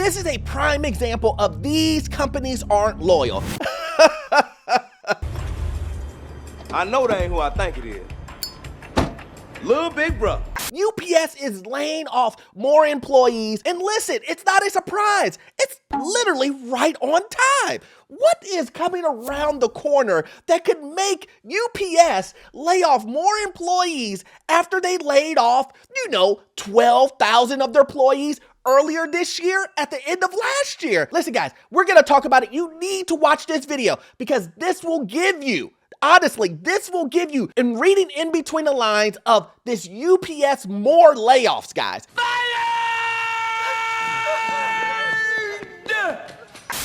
this is a prime example of these companies aren't loyal. I know that ain't who I think it is. Little Big Brother. UPS is laying off more employees, and listen, it's not a surprise. It's literally right on time. What is coming around the corner that could make UPS lay off more employees after they laid off, 12,000 of their employees earlier this year at the end of last year? Listen, guys, we're gonna talk about it. You need to watch this video because this will give you, honestly, this will give you, in reading in between the lines of this UPS more layoffs, guys.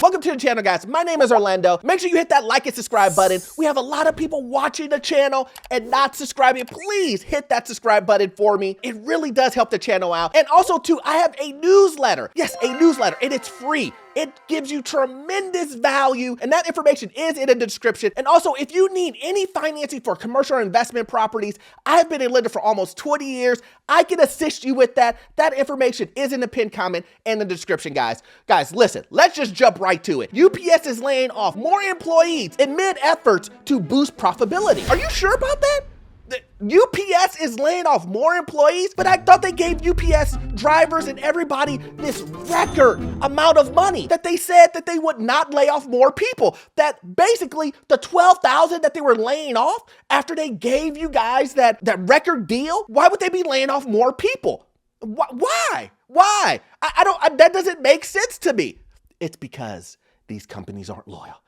Welcome to the channel, guys. My name is Orlando. Make sure you hit that like and subscribe button. We have a lot of people watching the channel and not subscribing. Please hit that subscribe button for me. It really does help the channel out. And also, too, I have a newsletter. Yes, a newsletter, and it's free. It gives you tremendous value, and that information is in the description. And also, if you need any financing for commercial or investment properties, I've been a lender for almost 20 years. I can assist you with that. That information is in the pinned comment and the description, guys. Guys, listen, let's just jump right to it. UPS is laying off more employees amid efforts to boost profitability. Are you sure about that? UPS is laying off more employees, but I thought they gave UPS drivers and everybody this record amount of money, that they said that they would not lay off more people, that basically the 12,000 that they were laying off after they gave you guys that record deal, why would they be laying off more people? Why? That doesn't make sense to me. It's because these companies aren't loyal.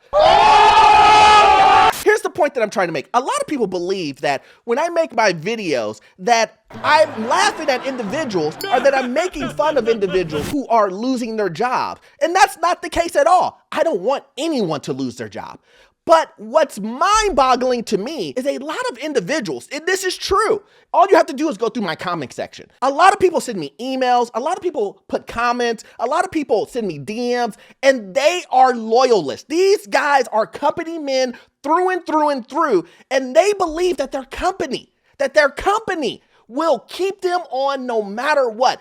Here's the point that I'm trying to make. A lot of people believe that when I make my videos that I'm laughing at individuals or that I'm making fun of individuals who are losing their job. And that's not the case at all. I don't want anyone to lose their job. But what's mind-boggling to me is a lot of individuals, and this is true, all you have to do is go through my comment section. A lot of people send me emails, a lot of people put comments, a lot of people send me DMs, and they are loyalists. These guys are company men through and through and through, and they believe that their company will keep them on no matter what.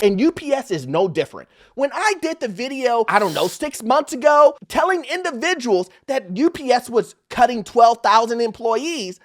And UPS is no different. When I did the video, 6 months ago, telling individuals that UPS was cutting 12,000 employees,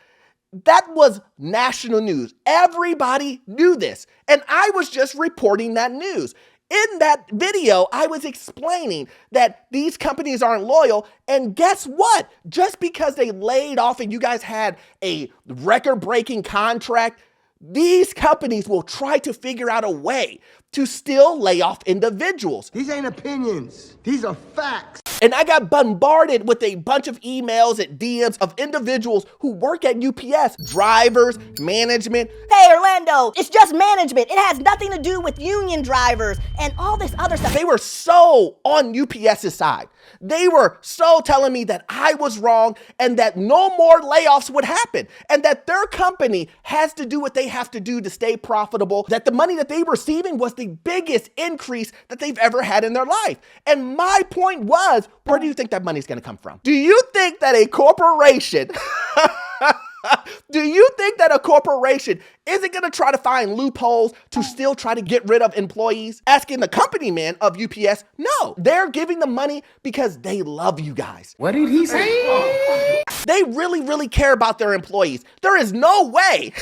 that was national news. Everybody knew this. And I was just reporting that news. In that video, I was explaining that these companies aren't loyal, and guess what? Just because they laid off and you guys had a record-breaking contract, these companies will try to figure out a way to still lay off individuals. These ain't opinions. These are facts. And I got bombarded with a bunch of emails and DMs of individuals who work at UPS, drivers, management. Hey, Orlando, it's just management. It has nothing to do with union drivers and all this other stuff. They were so on UPS's side. They were so telling me that I was wrong and that no more layoffs would happen and that their company has to do what they have to do to stay profitable, that the money that they were receiving was the biggest increase that they've ever had in their life. And my point was, where do you think that money's gonna come from? Do you think that a corporation isn't gonna try to find loopholes to still try to get rid of employees? Asking the company man of UPS, no, they're giving the money because they love you guys. What did he say? They really, really care about their employees. There is no way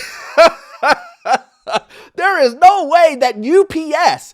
there is no way that UPS,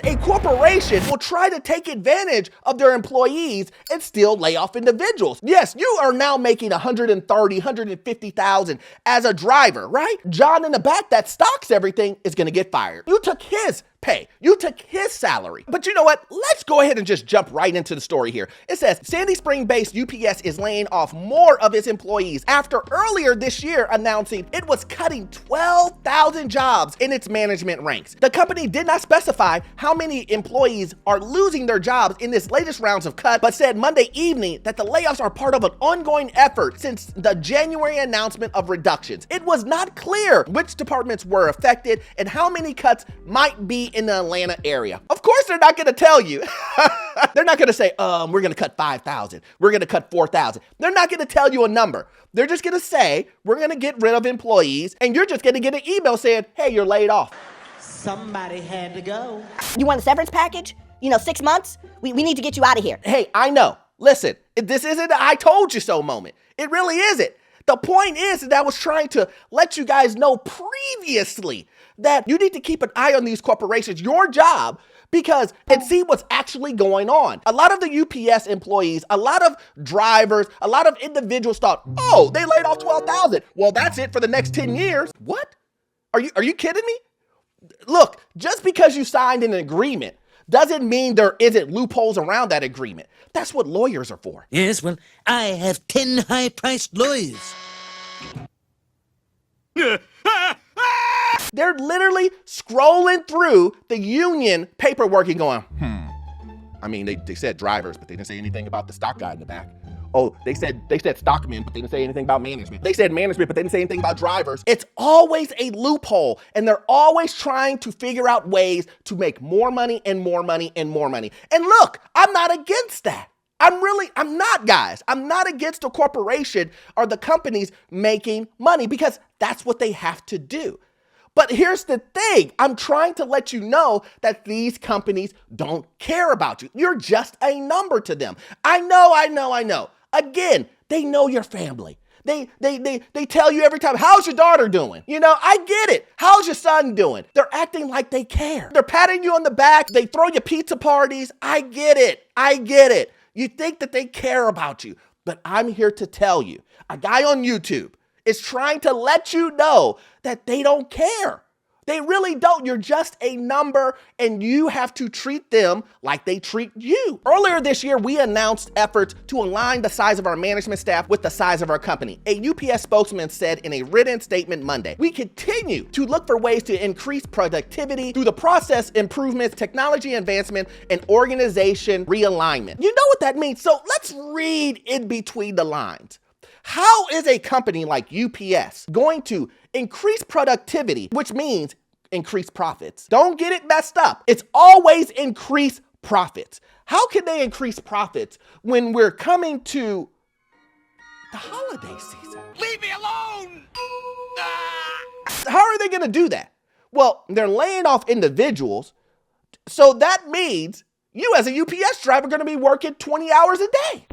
a corporation, will try to take advantage of their employees and still lay off individuals. Yes, you are now making 130, 150,000 as a driver, right? John in the back that stocks everything is gonna get fired. You took his pay. You took his salary. But you know what? Let's go ahead and just jump right into the story here. It says Sandy Spring-based UPS is laying off more of its employees after earlier this year announcing it was cutting 12,000 jobs in its management ranks. The company did not specify how many employees are losing their jobs in this latest rounds of cuts, but said Monday evening that the layoffs are part of an ongoing effort since the January announcement of reductions. It was not clear which departments were affected and how many cuts might be in the Atlanta area. Of course, they're not gonna tell you. They're not gonna say, we're gonna cut 5,000. We're gonna cut 4,000. They're not gonna tell you a number. They're just gonna say, we're gonna get rid of employees, and you're just gonna get an email saying, hey, you're laid off. Somebody had to go. You want a severance package? 6 months, we need to get you out of here. Hey, I know. Listen, this isn't a I told you so moment. It really isn't. The point is that I was trying to let you guys know previously that you need to keep an eye on these corporations, your job, and see what's actually going on. A lot of the UPS employees, a lot of drivers, a lot of individuals thought, oh, they laid off 12,000. Well, that's it for the next 10 years. What? Are you kidding me? Look, just because you signed an agreement doesn't mean there isn't loopholes around that agreement. That's what lawyers are for. Yes, well, I have 10 high-priced lawyers. They're literally scrolling through the union paperwork and going, I mean, they said drivers, but they didn't say anything about the stock guy in the back. Oh, they said stockmen, but they didn't say anything about management. They said management, but they didn't say anything about drivers. It's always a loophole, and they're always trying to figure out ways to make more money and more money and more money. And look, I'm not against that. I'm not, guys. I'm not against a corporation or the companies making money because that's what they have to do. But here's the thing. I'm trying to let you know that these companies don't care about you. You're just a number to them. I know. Again, they know your family. They tell you every time, how's your daughter doing? I get it. How's your son doing? They're acting like they care. They're patting you on the back. They throw you pizza parties. I get it. You think that they care about you, but I'm here to tell you, a guy on YouTube is trying to let you know that they don't care. They really don't. You're just a number, and you have to treat them like they treat you. Earlier this year, we announced efforts to align the size of our management staff with the size of our company. A UPS spokesman said in a written statement Monday, we continue to look for ways to increase productivity through the process improvements, technology advancement, and organization realignment. You know what that means? So let's read in between the lines. How is a company like UPS going to increase productivity, which means increase profits? Don't get it messed up. It's always increase profits. How can they increase profits when we're coming to the holiday season? Leave me alone! How are they going to do that? Well, they're laying off individuals. So that means you as a UPS driver are going to be working 20 hours a day.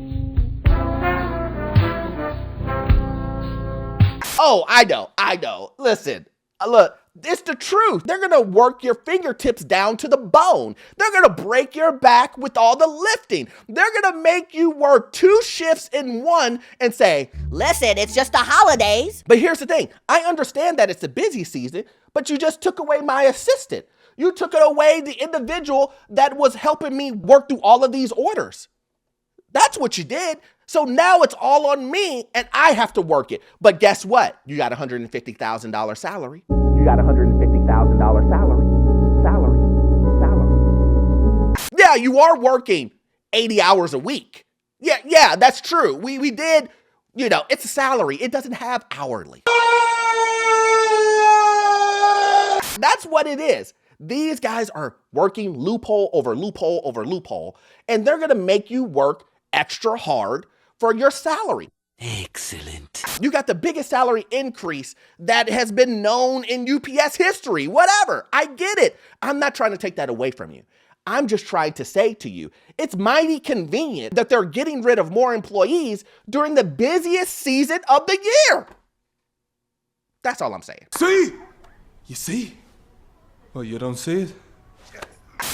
Oh, I know. Listen, look, it's the truth. They're going to work your fingertips down to the bone. They're going to break your back with all the lifting. They're going to make you work 2 shifts in one and say, Listen, it's just the holidays. but here's the thing. I understand that it's a busy season, but you just took away my assistant. You took it away the individual that was helping me work through all of these orders. That's what you did. So now it's all on me and I have to work it. But guess what? You got $150,000 salary. You got $150,000 salary. Yeah, you are working 80 hours a week. Yeah, that's true. We did, it's a salary. It doesn't have hourly. That's what it is. These guys are working loophole over loophole over loophole, and they're going to make you work extra hard for your salary. Excellent. You got the biggest salary increase that has been known in UPS history, whatever. I get it. I'm not trying to take that away from you. I'm just trying to say to you, it's mighty convenient that they're getting rid of more employees during the busiest season of the year. That's all I'm saying. See? You see? Well, you don't see it?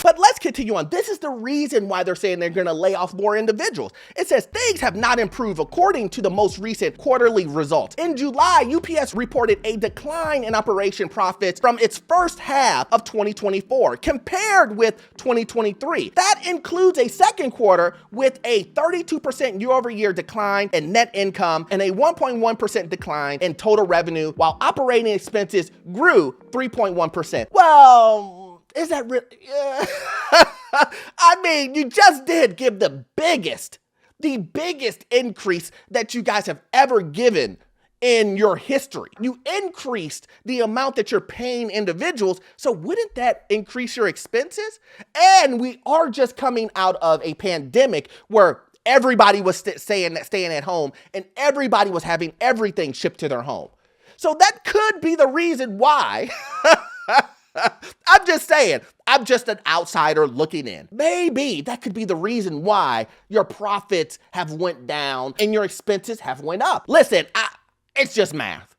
But let's continue on. This is the reason why they're saying they're going to lay off more individuals. It says things have not improved according to the most recent quarterly results. In July, UPS reported a decline in operation profits from its first half of 2024 compared with 2023. That includes a second quarter with a 32% year-over-year decline in net income and a 1.1% decline in total revenue, while operating expenses grew 3.1%. Well, is that really? I mean, you just did give the biggest increase that you guys have ever given in your history. You increased the amount that you're paying individuals, so wouldn't that increase your expenses? And we are just coming out of a pandemic where everybody was staying at home and everybody was having everything shipped to their home. So that could be the reason why I'm just saying, I'm just an outsider looking in. Maybe that could be the reason why your profits have went down and your expenses have went up. Listen, it's just math.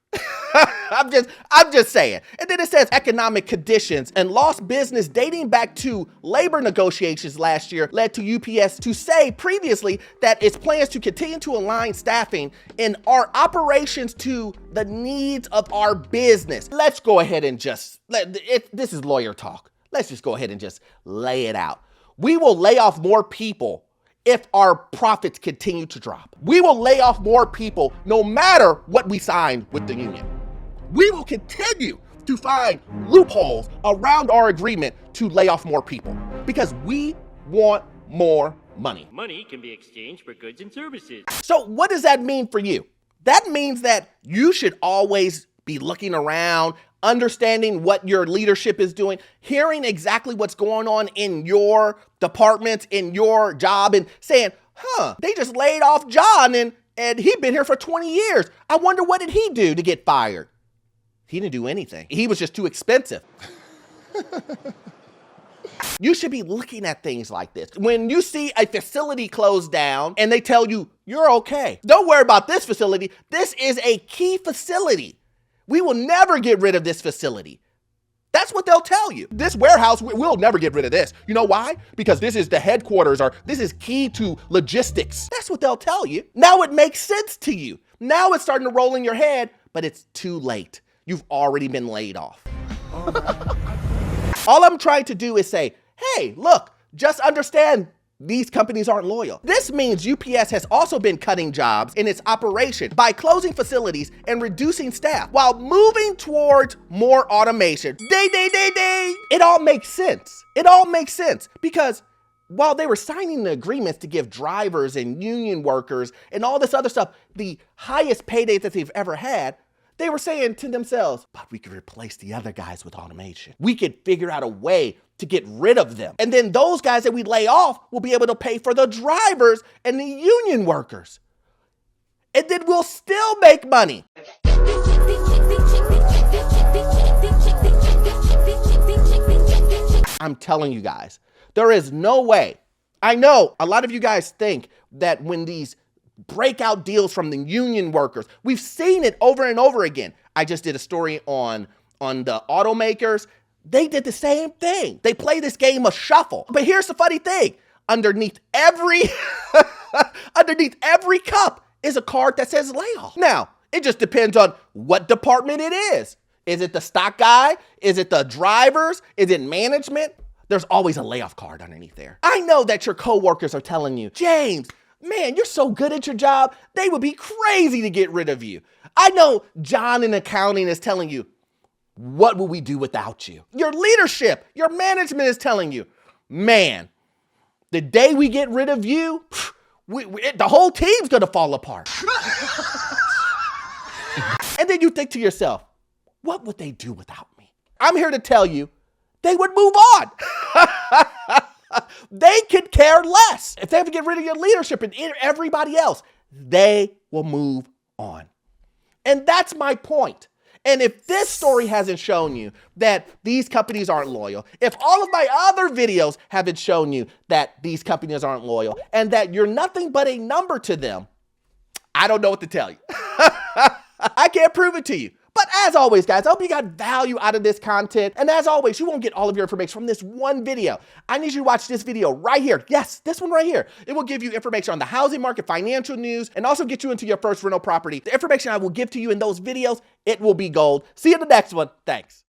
I'm just saying. And then it says economic conditions and lost business dating back to labor negotiations last year led to UPS to say previously that its plans to continue to align staffing in our operations to the needs of our business. Let's go ahead and this is lawyer talk. Let's just go ahead and just lay it out. We will lay off more people if our profits continue to drop. We will lay off more people no matter what we sign with the union. We will continue to find loopholes around our agreement to lay off more people because we want more money. Money can be exchanged for goods and services. So what does that mean for you? That means that you should always be looking around, understanding what your leadership is doing, hearing exactly what's going on in your department, in your job, and saying, they just laid off John and he'd been here for 20 years. I wonder what did he do to get fired? He didn't do anything. He was just too expensive. You should be looking at things like this. When you see a facility close down and they tell you, you're okay, don't worry about this facility. This is a key facility. We will never get rid of this facility. That's what they'll tell you. This warehouse, we'll never get rid of this. You know why? Because this is the headquarters, or this is key to logistics. That's what they'll tell you. Now it makes sense to you. Now it's starting to roll in your head, but it's too late. You've already been laid off. All I'm trying to do is say, hey, look, just understand these companies aren't loyal. This means UPS has also been cutting jobs in its operation by closing facilities and reducing staff while moving towards more automation. Ding, ding, ding, ding. It all makes sense. It all makes sense because while they were signing the agreements to give drivers and union workers and all this other stuff the highest paydays that they've ever had, they were saying to themselves, but we could replace the other guys with automation. We could figure out a way to get rid of them. And then those guys that we lay off will be able to pay for the drivers and the union workers. And then we'll still make money. I'm telling you guys, there is no way. I know a lot of you guys think that when these breakout deals from the union workers, we've seen it over and over again. I just did a story on the automakers. They did the same thing. They play this game of shuffle. But here's the funny thing. Underneath every cup is a card that says layoff. Now, it just depends on what department it is. Is it the stock guy? Is it the drivers? Is it management? There's always a layoff card underneath there. I know that your coworkers are telling you, James, man, you're so good at your job. They would be crazy to get rid of you. I know John in accounting is telling you, what will we do without you? Your leadership, your management is telling you, man, the day we get rid of you, the whole team's gonna fall apart. And then you think to yourself, what would they do without me? I'm here to tell you, they would move on. They could care less. If they have to get rid of your leadership and everybody else, they will move on. And that's my point. And if this story hasn't shown you that these companies aren't loyal, if all of my other videos haven't shown you that these companies aren't loyal and that you're nothing but a number to them, I don't know what to tell you. I can't prove it to you. But as always, guys, I hope you got value out of this content. And as always, you won't get all of your information from this one video. I need you to watch this video right here. Yes, this one right here. It will give you information on the housing market, financial news, and also get you into your first rental property. The information I will give to you in those videos, it will be gold. See you in the next one. Thanks.